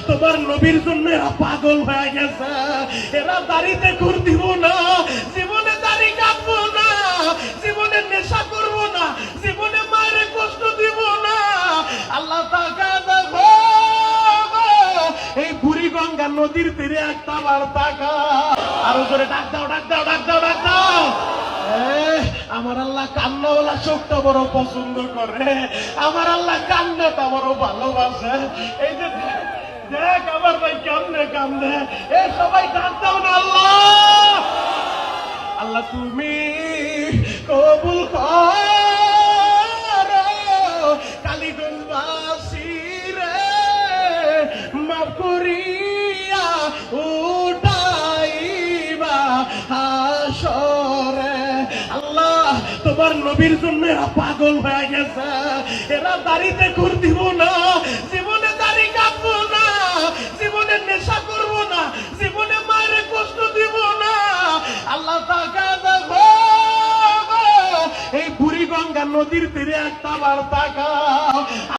তোমার নবীর জন্য এরা পাগল হয়ে গেছে। এরা দাড়িতে ঘুর দিব না, জীবনে দাড়ি কাটবো না, জীবনে নেশা করব না, জীবনে মায়ের কষ্ট দিব না। আল্লাহ তাআলা দেখো এই বুড়িগঙ্গা নদীর তীরে একটা বার তাকা, আরো জোরে ডাক দাও, ডাক দাও, ডাক দাও, ডাক দাও। আমার আল্লাহ কান্নাওয়ালা চোখটা বড় পছন্দ করে, আমার আল্লাহ কান্নাটা বড় ভালোবাসে। এই যে দেখ আমার ভাই কান্দে কান্দে, এই সবাই ডাক দাও না আল্লাহ। আল্লাহ তুমি কবুল করো কালীগঞ্জবাসীরে মাফ করিয়া উঠাইবা হাসরে। আল্লাহ তোমার নবীর জন্য এরা পাগল হয়ে গেছে। এরা দাড়িতে ঘুর দিব না, জীবনে দাড়ি কাটবো না, জীবনে নেশা করব না, জীবনে মায়ের কষ্ট দিব না। আল্লাহ তাআলা দেখো এই বুড়িগঙ্গা নদীর তীরে একটা বার তাকাও।